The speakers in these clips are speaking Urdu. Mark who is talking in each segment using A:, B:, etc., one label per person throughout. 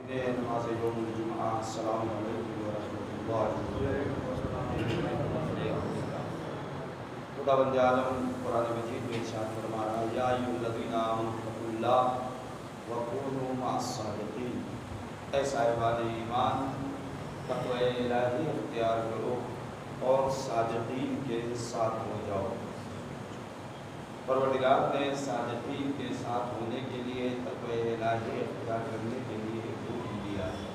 A: نماز یوم الجمعہ السلام علیکم ورحمۃ اللہ وبرکاتہ۔ خداوند عالم قرآن مجید میں ارشاد فرما رہا ہے، یا ایھا الذین آمنوا اتقوا اللہ وکونوا مع الصادقین، اے صاحبان ایمان تقوی الہی اختیار کرو اور صادقین کے ساتھ ہو جاؤ۔ پروردگار نے صادقین کے ساتھ ہونے کے لیے تقوی الہی اختیار کرنے کے لیے ایک حکم دیا ہے۔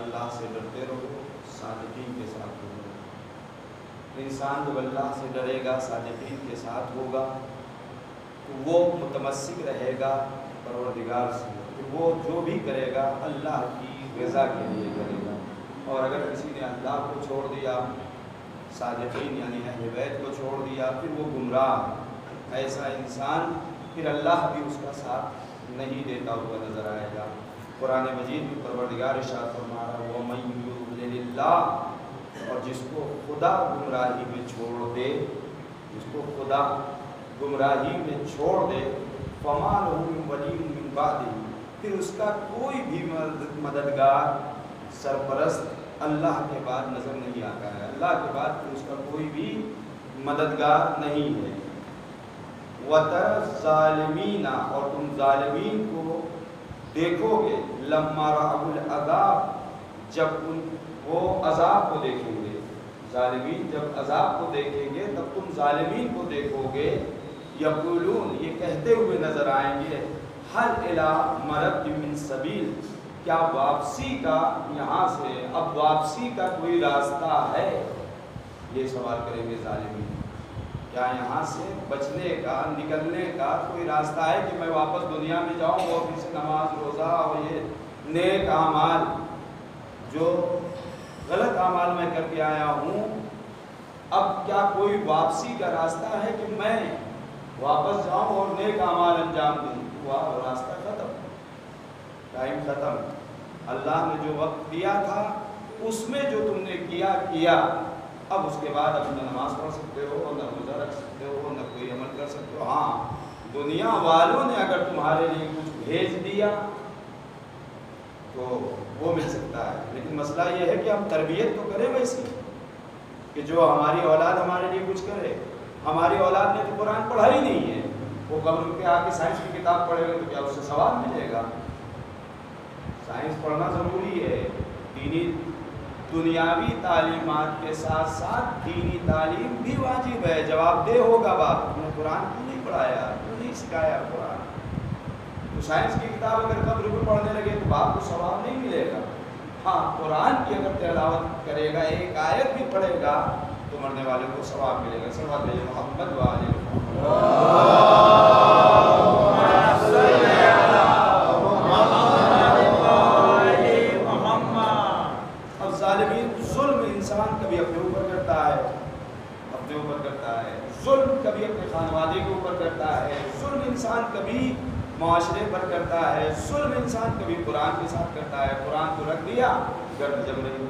A: اللہ سے ڈرتے رہو، صادقین کے ساتھ ہو جاؤ۔ انسان جب اللہ سے ڈرے گا، صادقین کے ساتھ ہوگا، تو وہ متمسک رہے گا پروردگار سے، کہ وہ جو بھی کرے گا اللہ کی رضا کے لیے کرے گا۔ اور اگر کسی نے اللہ کو چھوڑ دیا، صادقین یعنی اہل بیت کو چھوڑ دیا، پھر وہ گمراہ، ایسا انسان پھر اللہ بھی اس کا ساتھ نہیں دیتا ہوا نظر آئے گا۔ قرآن مجید میں پروردگار ارشاد فرما رہا ہے، وَمَن يُضْلِلِ اللَّهُ، اور جس کو خدا گمراہی میں چھوڑ دے، جس کو خدا گمراہی میں چھوڑ دے، فَمَا لَهُ مِن وَلِيٍّ مِّن بَعْدِهِ، پھر اس کا کوئی بھی مددگار سرپرست اللہ کے بعد نظر نہیں آتا ہے، اللہ کے بعد پھر اس کا کوئی بھی مددگار نہیں ہے۔ وَتَرَى الظَّالِمِينَ، اور تم ظالمین کو دیکھو گے، لَمَّا رَأَوُا الْعَذَابَ، جب وہ عذاب کو دیکھیں گے، ظالمین جب عذاب کو دیکھیں گے تب تم ظالمین کو دیکھو گے، یقولون، یہ کہتے ہوئے نظر آئیں گے، هَلْ إِلَىٰ مَرَدٍ مِّن سَبِيلٍ، کیا واپسی کا یہاں سے اب واپسی کا کوئی راستہ ہے؟ یہ سوال کریں گے ظالمین، کیا یہاں سے بچنے کا، نکلنے کا کوئی راستہ ہے کہ میں واپس دنیا میں جاؤں اور پھر سے نماز روزہ اور یہ نیک اعمال، جو غلط اعمال میں کر کے آیا ہوں، اب کیا کوئی واپسی کا راستہ ہے کہ میں واپس جاؤں اور نیک اعمال انجام دوں؟ وہ راستہ ختم، ٹائم ختم، اللہ نے جو وقت دیا تھا اس میں جو تم نے کیا، اب اس کے بعد اب نہ نماز پڑھ سکتے ہو، نہ روزہ رکھ سکتے ہو، نہ کوئی عمل کر سکتے ہو۔ ہاں، دنیا والوں نے اگر تمہارے لیے کچھ بھیج دیا تو وہ مل سکتا ہے، لیکن مسئلہ یہ ہے کہ ہم تربیت تو کریں ویسی کہ جو ہماری اولاد ہمارے لیے کچھ کرے۔ ہماری اولاد نے تو قرآن پڑھا ہی نہیں ہے، وہ قبر پہ آ کے سائنس کی کتاب پڑھے گا تو کیا اس سے ثواب ملے گا؟ سائنس پڑھنا ضروری ہے، دنیاوی تعلیمات کے ساتھ ساتھ دینی تعلیم بھی واجب ہے۔ جواب دہ ہوگا باپ، تم نے قرآن کیوں نہیں پڑھایا، کیوں نہیں سکھایا قرآن؟ تو سائنس کی کتاب اگر قبر پہ پڑھنے لگے تو باپ کو ثواب نہیں ملے گا۔ ہاں، قرآن کی اگر تلاوت کرے گا، ایک آیت بھی پڑھے گا تو مرنے والے کو ثواب ملے گا۔ صلوات بھیجو محمد وآل کبھی اپنے اوپر کرتا ہے، ظلم کبھی اپنے خانوادے کے اوپر کرتا ہے، ظلم انسان کبھی معاشرے پر کرتا ہے، ظلم انسان کبھی قرآن کے ساتھ کرتا ہے، قرآن کو رکھ دیا گرد جم رہی،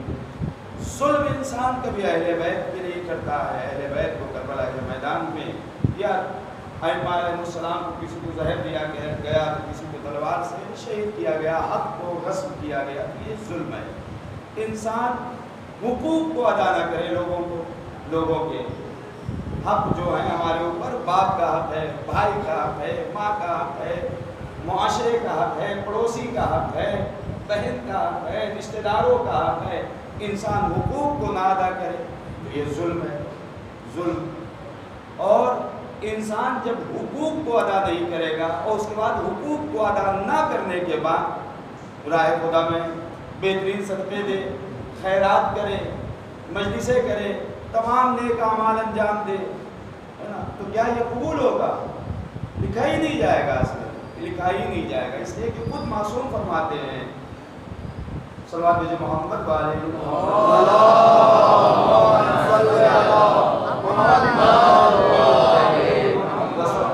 A: ظلم انسان کبھی اہل بیت کے لیے کرتا ہے، اہل بیت کو کربلا کے میدان میں، یا ائمہ علیہ السلام کو کسی کو زہر دیا گیا تو کسی کو تلوار سے شہید کیا گیا، حق کو غصب کیا گیا، یہ ظلم ہے۔ انسان حقوق کو ادا نہ کرے، لوگوں کے حق جو ہیں ہمارے اوپر، باپ کا حق ہے، بھائی کا حق ہے، ماں کا حق ہے، معاشرے کا حق ہے، پڑوسی کا حق ہے، بہن کا حق ہے، رشتہ داروں کا حق ہے، انسان حقوق کو نہ ادا کرے تو یہ ظلم ہے، ظلم۔ اور انسان جب حقوق کو ادا نہیں کرے گا اور اس کے بعد حقوق کو ادا نہ کرنے کے بعد راہ خدا میں بہترین صدقے دے، خیرات کرے، مجلسیں کرے، تمام نیک اعمال انجام دے، ہے نا، تو کیا یہ قبول ہوگا؟ لکھا ہی نہیں جائے گا، اصل لکھا ہی نہیں جائے گا، اس لیے کہ خود معصوم فرماتے ہیں، صلوات بھیجو محمد وآل محمد،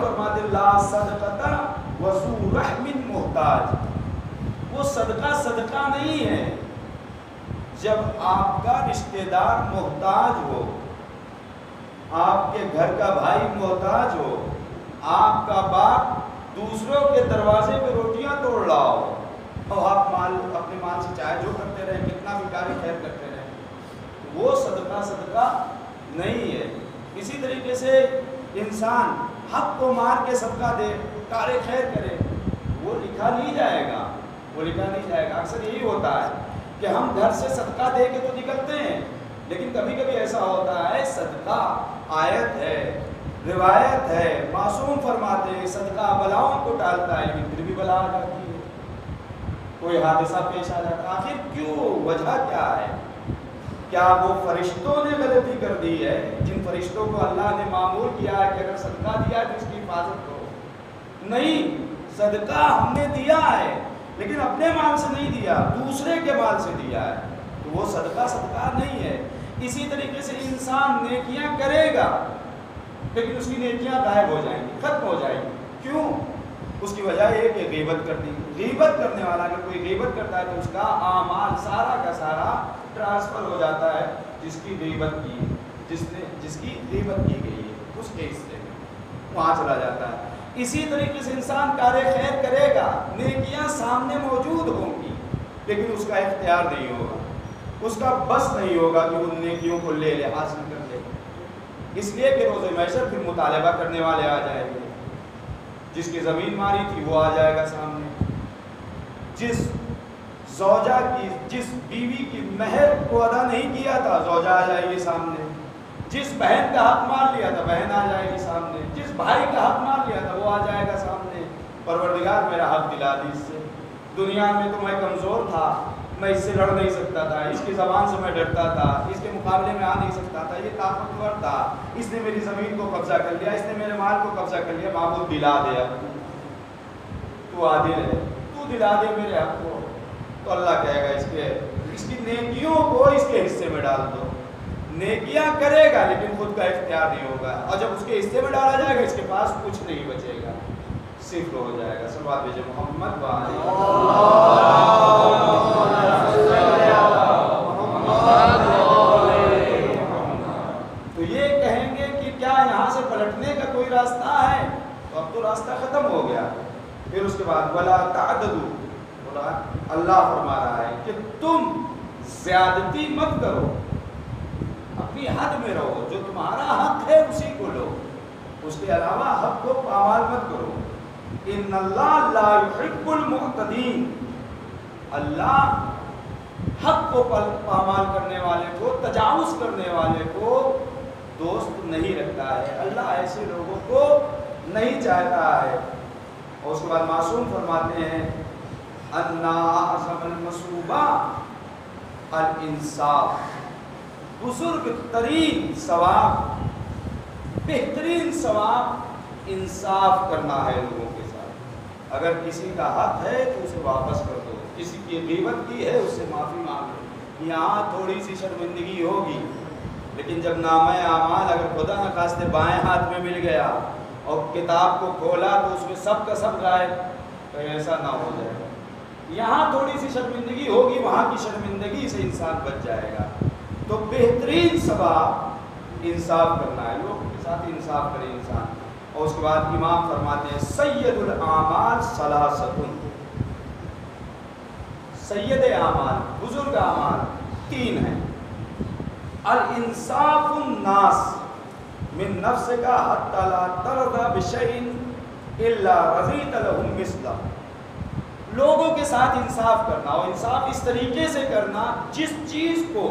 A: فرماتے لا صدقۃ وذو رحم محتاج، وہ صدقہ نہیں ہے جب آپ کا رشتہ دار محتاج ہو، آپ کے گھر کا بھائی محتاج ہو، آپ کا باپ دوسروں کے دروازے پہ روٹیاں توڑ رہا ہو اور آپ اپنے جو کرتے رہیں، کتنا بھی کار خیر کرتے رہیں، وہ صدقہ نہیں ہے۔ اسی طریقے سے انسان حق کو مار کے صدقہ دے، کار خیر کرے، وہ لکھا نہیں جائے گا، وہ لکھا نہیں جائے گا۔ اکثر یہی ہوتا ہے کہ ہم گھر سے صدقہ دے کے تو نکلتے ہیں، لیکن کبھی کبھی ایسا ہوتا ہے صدقہ آیت ہے، روایت ہے، معصوم فرماتے ہیں صدقہ بلاؤں کو ٹالتا ہے، لیکن پھر بھی بلا آ جاتی ہے، کوئی حادثہ پیش آ جاتا ہے۔ آخر کیوں؟ وجہ کیا ہے؟ کیا وہ فرشتوں نے غلطی کر دی ہے، جن فرشتوں کو اللہ نے معمول کیا ہے کہ اگر صدقہ دیا تو اس کی حفاظت کرو؟ نہیں، صدقہ ہم نے دیا ہے لیکن اپنے مال سے نہیں دیا، دوسرے کے مال سے دیا ہے، تو وہ صدقہ نہیں ہے۔ اسی طریقے سے انسان نیکیاں کرے گا لیکن اس کی نیکیاں غائب ہو جائیں گی، ختم ہو جائیں گی۔ کیوں؟ اس کی وجہ یہ کہ غیبت کر دی۔ غیبت کرنے والا اگر کوئی غیبت کرتا ہے تو اس کا اعمال سارا کا سارا ٹرانسفر ہو جاتا ہے جس کی غیبت کی گئی ہے، اس کے حصے میں وہاں چلا جاتا ہے۔ اسی طریقے سے انسان کار خیر کرے گا، نیکیاں سامنے موجود ہوں گی لیکن اس کا اختیار نہیں ہوگا، اس کا بس نہیں ہوگا کہ ان نیکیوں کو لے لے، حاصل کر لے، اس لیے کہ روز محشر پھر مطالبہ کرنے والے آ جائیں گے۔ جس کی زمین ماری تھی وہ آ جائے گا سامنے، جس زوجہ کی، جس بیوی کی مہر کو ادا نہیں کیا تھا زوجہ آ جائے گی سامنے، جس بہن کا حق مار لیا تھا بہن آ جائے گی سامنے، جس بھائی کا حق مار لیا تھا وہ آ جائے گا سامنے۔ پروردگار میرا حق دلا دی، اس سے دنیا میں تو میں کمزور تھا، میں اس سے لڑ نہیں سکتا تھا، اس کی زبان سے میں ڈرتا تھا، اس کے مقابلے میں آ نہیں سکتا تھا، یہ طاقتور تھا، اس نے میری زمین کو قبضہ کر لیا، اس نے میرے مال کو قبضہ کر لیا، معبود دلا دیا، تو عادل ہے، تو دلا دے میرے حق کو۔ تو اللہ کہے گا اس کی نیکیوں کو اس کے حصے میں ڈال دو۔ نیکیاں کرے گا لیکن خود کا اختیار نہیں ہوگا، اور جب اس کے حصے میں ڈالا جائے گا اس کے پاس کچھ نہیں بچے گا، صفر ہو جائے گا۔ صلوات بھیجے محمد تو یہ کہیں گے کہ کیا یہاں سے پلٹنے کا کوئی راستہ ہے؟ تو اب تو راستہ ختم ہو گیا۔ پھر اس کے بعد ولا تعددوا، اللہ فرما رہا ہے کہ تم زیادتی مت کرو، اپنی حد میں رہو، جو تمہارا حق ہے اسی کو لو، اس کے علاوہ حق کو پامال مت کرو۔ ان اللہ لا يحب المعتدین، اللہ حق کو پامال کرنے والے کو، تجاوز کرنے والے کو دوست نہیں رکھتا ہے، اللہ ایسے لوگوں کو نہیں چاہتا ہے۔ اور اس کے بعد معصوم فرماتے ہیں ان اعظم المثوبہ الانصاف، بزرگ ترین ثواب، بہترین ثواب انصاف کرنا ہے لوگوں کے ساتھ۔ اگر کسی کا حق ہے تو اسے واپس کر دو، کسی کی غیبت کی ہے اس سے معافی مانگ لو۔ یہاں تھوڑی سی شرمندگی ہوگی لیکن جب نامہ اعمال اگر خدا نخواستہ بائیں ہاتھ میں مل گیا اور کتاب کو کھولا تو اس میں سب کا سب غائب، کہیں ایسا نہ ہو جائے گا۔ یہاں تھوڑی سی شرمندگی ہوگی، وہاں کی شرمندگی سے انسان بچ جائے گا۔ تو بہترین ثواب انصاف کرنا ہے، لوگوں کے ساتھ انصاف کرے انسان۔ اور اس کے بعد امام فرماتے ہیں سید الاعمال ثلاثۃ، سید اعمال، بزرگ اعمال تین ہیں۔ الانصاف الناس من نفسک حتی لا ترضى بشیء الا رضیت لهم مثلہ، لوگوں کے ساتھ انصاف کرنا، اور انصاف اس طریقے سے کرنا جس چیز کو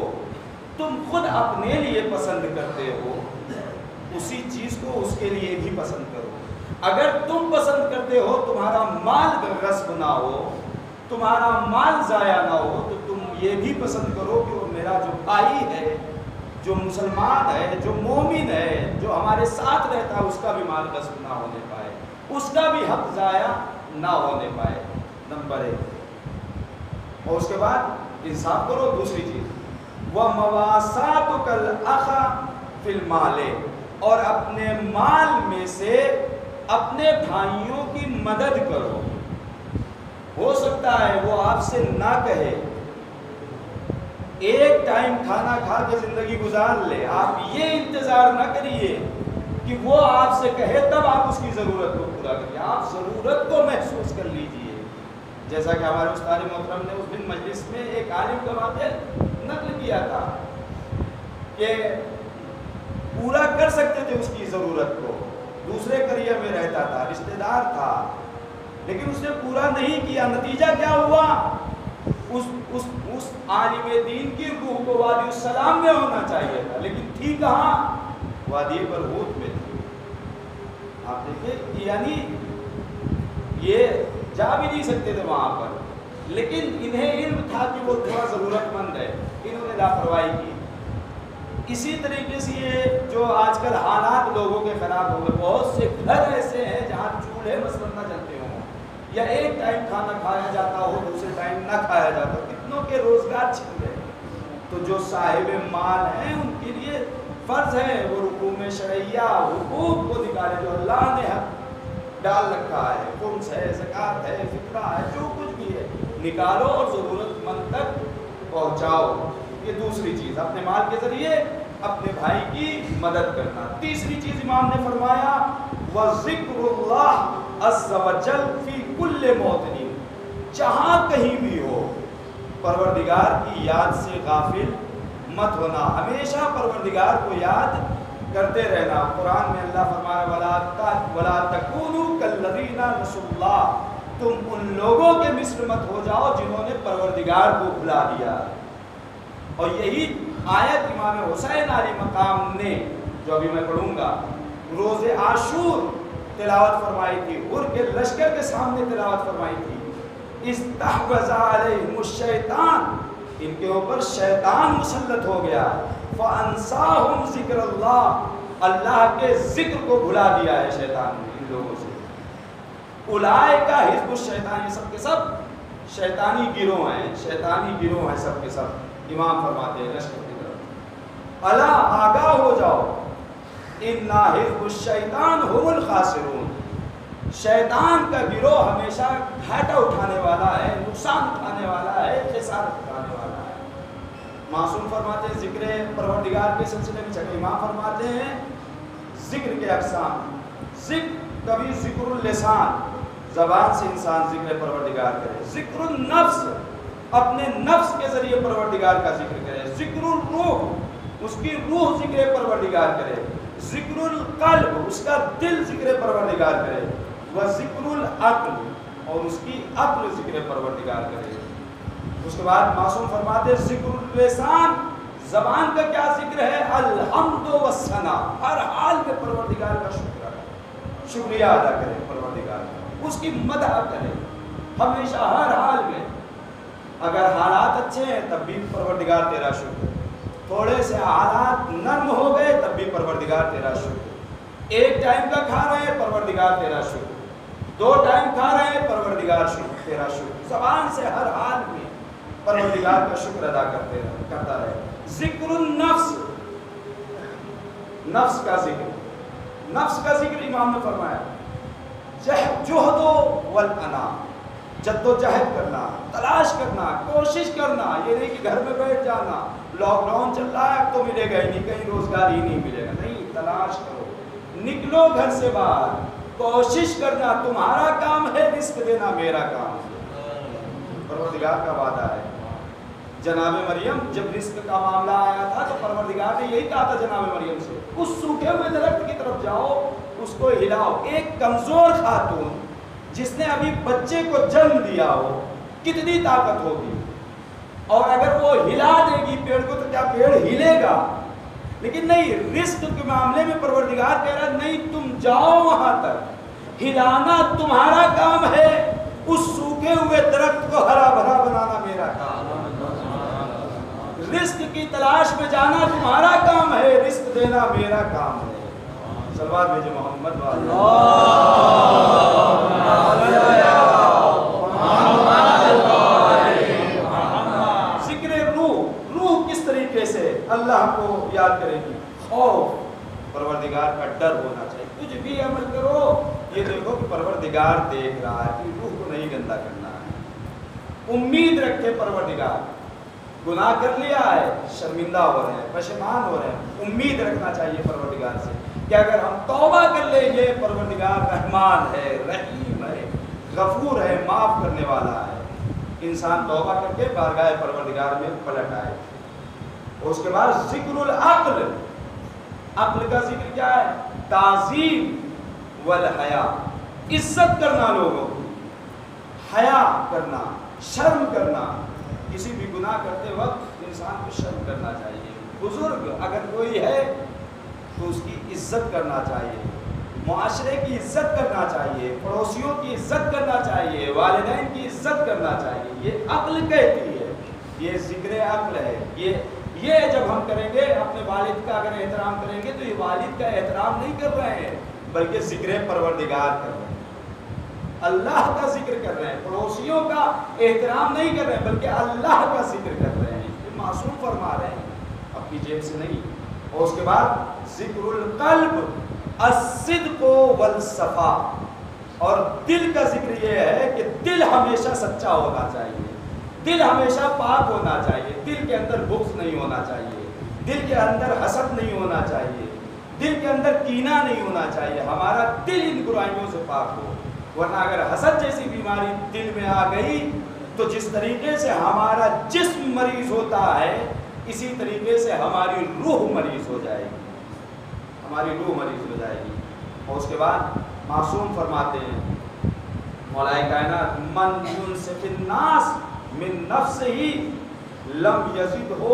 A: تم خود اپنے لیے پسند کرتے ہو اسی چیز کو اس کے لیے بھی پسند کرو۔ اگر تم پسند کرتے ہو تمہارا مال غصب نہ ہو، تمہارا مال ضائع نہ ہو، تو تم یہ بھی پسند کرو کہ وہ میرا جو بھائی ہے، جو مسلمان ہے، جو مومن ہے، جو ہمارے ساتھ رہتا ہے، اس کا بھی مال غصب نہ ہونے پائے، اس کا بھی حق ضائع نہ ہونے پائے، نمبر 1۔ اور اس کے بعد انصاف کرو۔ دوسری چیز وَمَوَاسَاتُكَ الْأَخَ فِي الْمَالِ، اور اپنے مال میں سے اپنے بھائیوں کی مدد کرو۔ ہو سکتا ہے وہ آپ سے نہ کہے، ایک ٹائم کھانا کھا کے زندگی گزار لے، آپ یہ انتظار نہ کریے کہ وہ آپ سے کہے تب آپ اس کی ضرورت کو پورا کریے، آپ ضرورت کو محسوس کر لیجئے۔ جیسا کہ ہمارے استاد محترم نے اس دن مجلس میں ایک عالم کا واقعہ نقل کیا تھا کہ پورا کر سکتے تھے اس کی ضرورت کو، دوسرے قریہ میں رہتا تھا، رشتہ دار تھا، لیکن اس نے پورا نہیں کیا۔ نتیجہ کیا ہوا؟ اس عالم دین کی روح کو وادی السلام میں ہونا چاہیے تھا، لیکن تھی کہاں؟ وادی برہوت میں تھی۔ آپ دیکھیں، یعنی یہ جا بھی نہیں سکتے تھے وہاں پر، لیکن انہیں علم تھا کہ وہ تھوڑا ضرورت مند ہے، انہوں نے لاپرواہی کی۔ اسی طریقے سے یہ جو آج کل حالات لوگوں کے خراب ہو گئے، بہت سے گھر ایسے ہیں جہاں چولہے مثلاً نہ جلتے ہوں، یا ایک ٹائم کھانا کھایا جاتا ہو، دوسرے ٹائم نہ کھایا جاتا ہو، کتنوں کے روزگار چھن گئے۔ تو جو صاحب مال ہیں ان کے لیے فرض ہے وہ رقوم شرعیہ حقوق کو نکالے جو اللہ نے حق ڈال رکھا ہے، خمس ہے، زکوٰۃ ہے، فطرہ ہے، جو کچھ بھی ہے نکالو اور ضرورت مند تک پہنچاؤ۔ یہ دوسری چیز، اپنے مال کے ذریعے اپنے بھائی کی مدد کرنا۔ تیسری چیز امام نے فرمایا وَذِكْرُ اللَّهِ عَزَّ وَجَلَّ فِي كُلِّ مَوْطِنٍ، جہاں کہیں بھی ہو پروردگار کی یاد سے غافل مت ہونا، ہمیشہ پروردگار کو یاد کرتے رہنا۔ قرآن میں اللہ فرمایا وَلَا تَكُونُوا كَالَّذِينَ نَسُوا اللَّهَ، تم ان لوگوں کے مثل مت ہو جاؤ جنہوں نے پروردگار کو بھلا دیا۔ اور یہی آیت امام حسین علیہ مقام نے، جو ابھی میں پڑھوں گا، روز عاشور تلاوت فرمائی تھی، اور کے لشکر کے سامنے تلاوت فرمائی تھی۔ استحوذ علیہم الشیطان، ان کے اوپر شیطان مسلط ہو گیا، فانساہم ذکر اللہ، اللہ کے ذکر کو بھلا دیا ہے شیطان نے ان لوگوں سے۔ اولئک حزب الشیطان، یہ سب کے سب شیطانی گروہ ہیں، شیطانی گروہ ہیں سب کے سب۔ امام فرماتے ہیں لشکر کی طرف، الا آگاہ ہو جاؤ، انا حزب الشیطان هم الخاسرون، شیطان کا گروہ ہمیشہ گھاٹا اٹھانے والا ہے، نقصان اٹھانے والا ہے، خسارت اٹھانے والا ہے۔ معصوم فرماتے ہیں ذکر پروردگار کے سلسلے میں چکے امام فرماتے ہیں ذکر کے اقسام، کبھی ذکر اللسان، زبان سے انسان ذکر پروردگار کرے، ذکر النفس، اپنے نفس کے ذریعے پروردگار کا ذکر کرے، ذکر الروح، اس کی روح ذکر پروردگار کرے، ذکر القلب، اس کا دل ذکر پروردگار کرے، وہ ذکر العقل، اور اس کی عقل ذکر پروردگار کرے۔ اس کے بعد معصوم فرماتے ہیں ذکر اللسان، زبان کا کیا ذکر ہے؟ الحمد والثناء، ہر حال میں پروردگار کا شکریہ ادا کرے، پروردگار کا، اس کی مدح کرے ہمیشہ ہر حال میں۔ اگر حالات اچھے ہیں تب بھی پروردگار تیرا شکر، تھوڑے سے حالات نرم ہو گئے تب بھی پروردگار تیرا شکر، ایک ٹائم کا کھا رہے ہیں پروردگار تیرا شکر، 2 ٹائم کھا رہے ہیں پروردگار تیرا شکر، زبان سے ہر حال میں پروردگار کا شکر ادا کرتا رہے۔ ذکر النفس، نفس کا ذکر، نفس کا ذکر امام نے فرمایا جہد والانا، جد و جہد کرنا، تلاش کرنا، کوشش کرنا، یہ نہیں کہ گھر میں بیٹھ جانا، لاک ڈاؤن چل رہا ہے اب تو ملے گا ہی نہیں، کہیں روزگار ہی نہیں ملے گا، نہیں، تلاش کرو، نکلو گھر سے باہر، کوشش کرنا، تمہارا کام ہے، رزق دینا میرا کام ہے، پروردگار کا وعدہ ہے۔ جناب مریم جب رزق کا معاملہ آیا تھا تو پروردگار نے یہی کہا تھا جناب مریم سے، اس سوکھے ہوئے درخت کی طرف جاؤ، اس کو ہلاؤ۔ ایک کمزور خاتون جس نے ابھی بچے کو جنم دیا ہو، کتنی طاقت ہوگی، اور اگر وہ ہلا دے گی پیڑ کو تو کیا پیڑ ہلے گا؟ لیکن نہیں، رزق کے معاملے میں پروردگار کہہ رہا نہیں، تم جاؤ وہاں تک، ہلانا تمہارا کام ہے، اس سوکھے ہوئے درخت کو ہرا بھرا بنانا میرا کام ہے، رزق کی تلاش میں جانا تمہارا کام ہے، رزق دینا میرا کام ہے۔ صلوات بھیجے محمد ذکر روح کس طریقے سے اللہ کو یاد کرے گی؟ خوف، پروردگار کا ڈر ہونا چاہیے، کچھ بھی عمل کرو یہ دیکھو کہ پروردگار دیکھ رہا ہے، کہ روح کو نہیں گندا کرنا ہے، امید رکھے پروردگار، گناہ کر لیا ہے شرمندہ ہو رہے ہیں، پشیمان ہو رہے ہیں، امید رکھنا چاہیے پروردگار سے کہ اگر ہم توبہ کر لیں گے پروردگار رحمان ہے، رحیم ہے، غفور ہے، معاف کرنے والا ہے۔ انسان توبہ کر کے بارگاہ پروردگار میں پلٹ آئے. اور اس کے بعد ذکر العقل، عقل کا ذکر کیا ہے؟ تعظیم والحیا، عزت کرنا لوگوں کی، حیا کرنا، شرم کرنا. کسی بھی گناہ کرتے وقت انسان کو شرم کرنا چاہیے. بزرگ اگر کوئی ہے تو اس کی عزت کرنا چاہیے، معاشرے کی عزت کرنا چاہیے، پڑوسیوں کی عزت کرنا چاہیے، والدین کی عزت کرنا چاہیے. یہ عقل کہتی ہے، یہ ذکر عقل ہے. یہ جب ہم کریں گے، اپنے والد کا اگر احترام کریں گے تو یہ والد کا احترام نہیں کر رہے ہیں بلکہ ذکر پروردگار کر رہے ہیں، اللہ کا ذکر کر رہے ہیں. پڑوسیوں کا احترام نہیں کر رہے ہیں بلکہ اللہ کا ذکر کر رہے ہیں. یہ معصوم فرما رہے ہیں، اپنی جیب سے نہیں. اور اس کے بعد ذکر القلب الصدق والصفا، اور دل کا ذکر یہ ہے کہ دل ہمیشہ سچا ہونا چاہیے، دل ہمیشہ پاک ہونا چاہیے، دل کے اندر بغض نہیں ہونا چاہیے، دل کے اندر حسد نہیں ہونا چاہیے، دل کے اندر کینہ نہیں ہونا چاہیے. ہمارا دل ان برائیوں سے پاک ہو. ورنہ اگر حسد جیسی بیماری دل میں آ گئی تو جس طریقے سے ہمارا جسم مریض ہوتا ہے اسی طریقے سے ہماری روح مریض ہو جائے گی، ہماری روح مریض ہو جائے گی. اور اس کے بعد معصوم فرماتے ہیں مولا کائنات، من ينصف الناس من نفسه لم یزدہ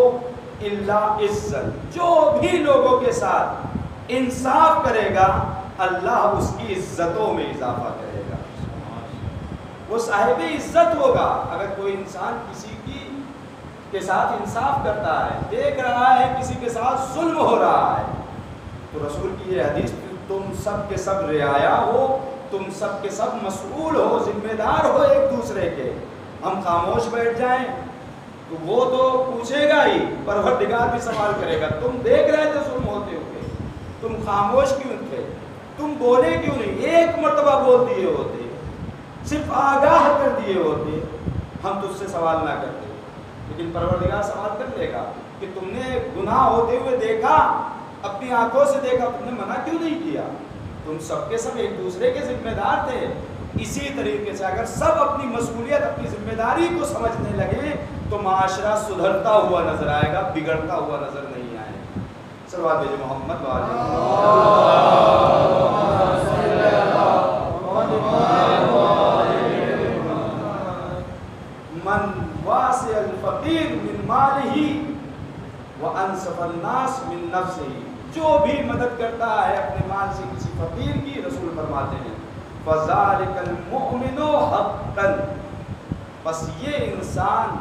A: الا عزت. جو بھی لوگوں کے ساتھ انصاف کرے گا اللہ اس کی عزتوں میں اضافہ کرے گا، وہ صاحب عزت ہوگا. اگر کوئی انسان کسی کے ساتھ انصاف کرتا ہے، دیکھ رہا ہے کسی کے ساتھ ظلم ہو رہا ہے، تو رسول کی یہ حدیث، تم سب کے سب رعایا ہو، تم سب کے سب مسئول ہو، ذمہ دار ہو ایک دوسرے کے. ہم خاموش بیٹھ جائیں تو وہ تو پوچھے گا ہی، پروردگار بھی سوال کرے گا. تم دیکھ رہے تھے ظلم ہوتے ہوئے، تم خاموش کیوں تھے، تم بولے کیوں نہیں؟ ایک مرتبہ بول دیے ہوتے، صرف آگاہ کر دیے ہوتے، ہم تجھ سے سوال نہ کرتے. لیکن پروردگار سوال کر لے گا کہ تم نے گناہ ہوتے ہوئے دیکھا، اپنی آنکھوں سے دیکھا، تم نے منع کیوں نہیں کیا؟ تم سب کے سب ایک دوسرے کے ذمہ دار تھے. اسی طریقے سے اگر سب اپنی مسئولیت، اپنی ذمہ داری کو سمجھنے لگے تو معاشرہ سدھرتا ہوا نظر آئے گا، بگڑتا ہوا نظر نہیں آئے گا. صلوات بھیجو محمد من واسع الفقیر من مالہ وانصف الناس من نفسہ. جو بھی مدد کرتا ہے اپنے مال سے کسی فقیر کی، رسول فرماتے ہیں فذلک المؤمن حقا، بس یہ انسان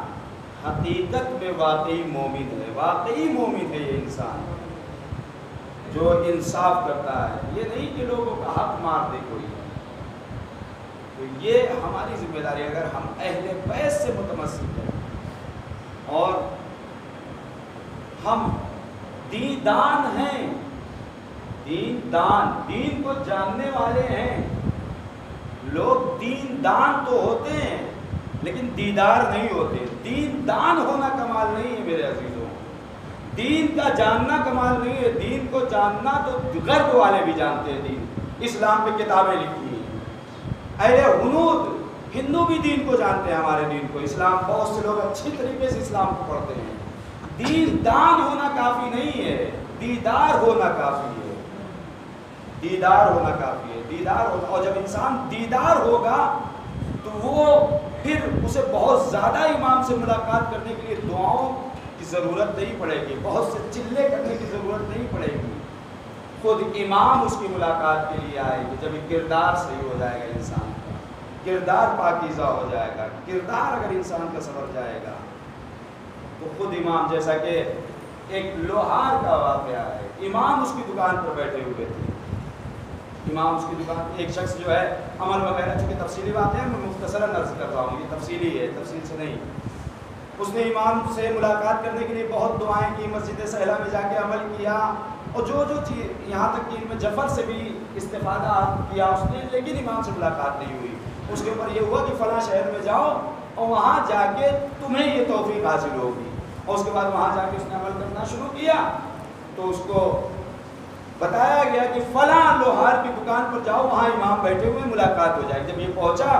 A: حقیقت میں واقعی مومن ہے. واقعی مومن ہے یہ انسان جو انصاف کرتا ہے. یہ نہیں کہ لوگوں کا حق مار دے کوئی. تو یہ ہماری ذمہ داری، اگر ہم اہل بیت سے متمسک ہیں اور ہم دیندان ہیں، دیندان، دین کو جاننے والے ہیں. لوگ دیندان تو ہوتے ہیں لیکن دیدار نہیں ہوتے. دیندان ہونا کمال نہیں ہے میرے عزیزوں، دین کا جاننا کمال نہیں ہے. دین کو جاننا تو غرب والے بھی جانتے ہیں. دین، اسلام پہ کتابیں لکھی ہیں. اہل ہنود ہندو بھی دین کو جانتے ہیں، ہمارے دین کو. اسلام، بہت سے لوگ اچھی طریقے سے اسلام کو پڑھتے ہیں. دیندان ہونا کافی نہیں ہے، دیدار ہونا کافی ہے. دیدار ہونا کافی ہے، دیدار ہونا. اور جب انسان دیدار ہوگا تو وہ پھر اسے بہت زیادہ امام سے ملاقات کرنے کے لیے دعاؤں کی ضرورت نہیں پڑے گی، بہت سے چلے کرنے کی ضرورت نہیں پڑے گی. خود امام اس کی ملاقات کے لیے آئے گی. جب کردار صحیح ہو جائے گا انسان کا، کردار پاکیزہ ہو جائے گا، کردار اگر انسان کا سنور جائے گا تو خود امام، جیسا کہ ایک لوہار کا واقعہ ہے. امام اس کی دکان پر بیٹھے ہوئے تھے. امام اس کی دکان، ایک شخص جو ہے عمل وغیرہ، چونکہ تفصیلی باتیں ہیں میں مختصراً عرض کر رہا ہوں، یہ تفصیلی ہے، تفصیل سے نہیں. اس نے امام سے ملاقات کرنے کے لیے بہت دعائیں کی، مسجد سہلہ میں جا کے عمل کیا، اور جو چیز یہاں تک کہ علم جفر سے بھی استفادہ کیا اس نے، لیکن امام سے ملاقات نہیں ہوئی. اس کے اوپر یہ ہوا کہ فلاں شہر میں جاؤ اور وہاں جا کے تمہیں یہ توفیق حاصل ہوگی. اور اس کے بعد وہاں جا کے اس نے عمل کرنا شروع کیا تو اس کو بتایا گیا کہ فلاں لوہار کی دکان پر جاؤ، وہاں امام بیٹھے ہوئے، ملاقات ہو جائے گی. جب یہ پہنچا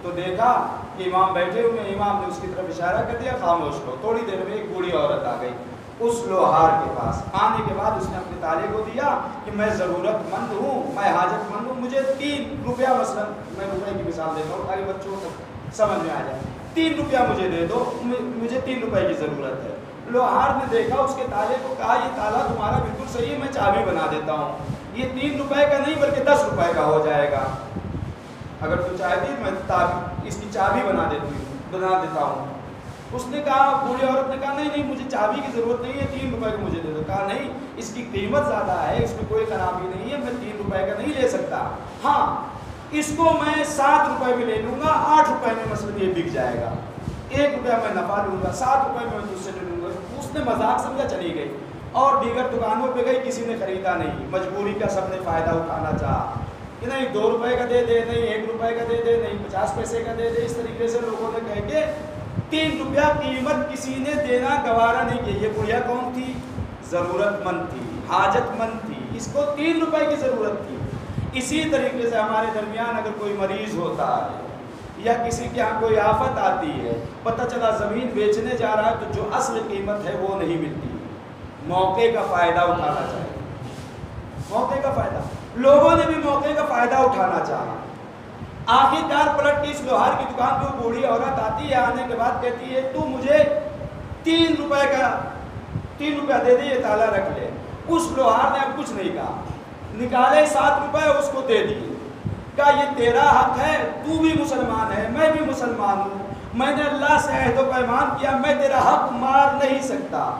A: تو دیکھا کہ امام بیٹھے ہوئے ہیں، امام نے اس کی طرف اشارہ کر دیا خاموش ہو. تھوڑی دیر میں ایک بوڑھی عورت آ گئی اس لوہار کے پاس. آنے کے بعد اس نے اپنے تالے کو دیا کہ میں ضرورت مند ہوں، میں حاجت مند ہوں، مجھے 3 روپیہ، مثلا میں روپے کی مثال دیتا ہوں تاکہ بچوں کو سمجھ میں آ جائے، 3 روپیہ مجھے دے دو، مجھے 3 روپے کی ضرورت ہے. لوہار نے دیکھا اس کے تالے کو، کہا یہ تالا تمہارا بالکل صحیح ہے، میں چابی بنا دیتا ہوں، یہ 3 روپے کا نہیں بلکہ 10 روپے کا ہو جائے گا، اگر تو چاہتی میں اس کی چابی بنا دیتا ہوں. اس نے کہا، بوڑھی عورت نے کہا نہیں مجھے چابی کی ضرورت نہیں ہے، 3 روپے کا مجھے دے دو. کہا نہیں اس کی قیمت زیادہ ہے، اس میں کوئی خرابی نہیں ہے، میں 3 روپے کا نہیں لے سکتا، ہاں اس کو میں 7 روپے میں لے لوں گا، 8 روپے میں مثلا یہ بک جائے گا، 1 روپیہ میں نفع لوں گا، 7 روپے میں تجھ سے لے لوں گا. اس نے مذاق سمجھا، چلی گئی اور دیگر دکانوں پہ گئی، کسی نے خریدا نہیں. مجبوری کا سب نے فائدہ اٹھانا چاہا کہ نہیں 2 روپے کا دے دے، نہیں 1 روپے کا دے دے، نہیں 50 پیسے کا دے دے. اس طریقے سے لوگوں نے کہہ کے 3 روپیہ قیمت کسی نے دینا گوارا نہیں کیا. یہ بڑھیا کون تھی؟ ضرورت مند تھی، حاجت مند تھی، اس کو 3 روپے کی ضرورت تھی. اسی طریقے سے ہمارے درمیان اگر کوئی مریض ہوتا ہے یا کسی کے ہاں کوئی آفت آتی ہے، پتہ چلا زمین بیچنے جا رہا ہے تو جو اصل قیمت ہے وہ نہیں ملتی، موقع کا فائدہ اٹھانا چاہیے. موقع کا فائدہ، لوگوں نے بھی موقع کا فائدہ اٹھانا چاہا. آخر کار پلٹ کے اس لوہار کی دکان پہ بوڑھی عورت آتی ہے، آنے کے بعد کہتی ہے تو مجھے 3 روپیہ دے دے، یہ تالا رکھ لے. اس لوہار نے اب کچھ نہیں کہا، نکالے 7 روپے اس کو دے دیے. کہا یہ تیرا حق ہے، تو بھی مسلمان ہے، میں بھی مسلمان ہوں، میں نے اللہ سے عہد و پیمان کیا، میں تیرا حق مار نہیں سکتا،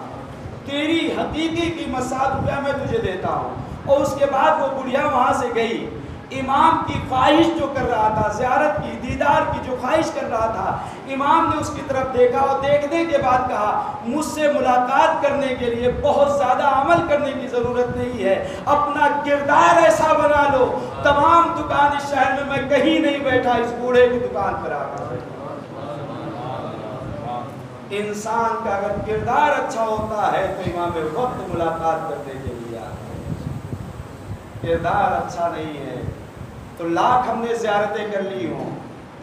A: تیری حقیقی قیمت 7 روپیہ میں تجھے دیتا ہوں. اور اس کے بعد وہ بڑھیا وہاں سے گئی. امام کی خواہش جو کر رہا تھا، زیارت کی، دیدار کی جو خواہش کر رہا تھا، امام نے اس کی طرف دیکھا اور دیکھنے کے بعد کہا مجھ سے ملاقات کرنے کے لیے بہت زیادہ عمل کرنے کی ضرورت نہیں ہے، اپنا کردار ایسا بنا لو تمام دکان اس شہر میں کہیں نہیں بیٹھا، اس بوڑھے کی دکان پر آ کر بیٹھا. انسان کا اگر کردار اچھا ہوتا ہے تو امام وقت ملاقات کرنے کے لیے آتا ہے. کردار اچھا نہیں ہے تو لاکھ ہم نے زیارتیں کر لی ہوں،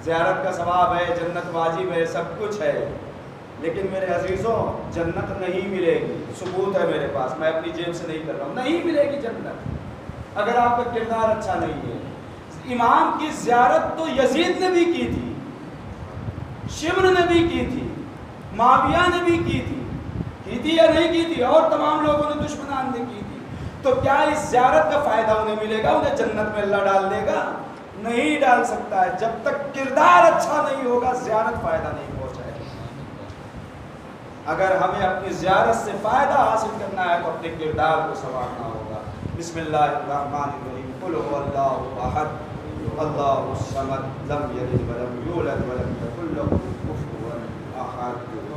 A: زیارت کا ثواب ہے، جنت واجب ہے، سب کچھ ہے، لیکن میرے عزیزوں جنت نہیں ملے گی. ثبوت ہے میرے پاس، میں اپنی جیب سے نہیں کر رہا ہوں، نہیں ملے گی جنت اگر آپ کا کردار اچھا نہیں ہے. امام کی زیارت تو یزید نے بھی کی تھی، شمر نے بھی کی تھی، معاویہ نے بھی کی تھی یا نہیں کی تھی، اور تمام لوگوں نے، دشمنان نے کی تھی. تو کیا اس زیارت کا فائدہ انہیں ملے گا؟ انہیں جنت میں اللہ ڈال دے گا؟ نہیں ڈال سکتا ہے. جب تک کردار اچھا نہیں ہوگا زیارت فائدہ نہیں پہنچائے گی. اگر ہمیں اپنی زیارت سے فائدہ حاصل کرنا ہے تو اپنے کردار کو سنوارنا ہوگا. بسم اللہ الرحمن الرحیم. قل هو اللہ احد اللہ الصمد لم یلد ولم یولد ولم یکن له کفوا احد.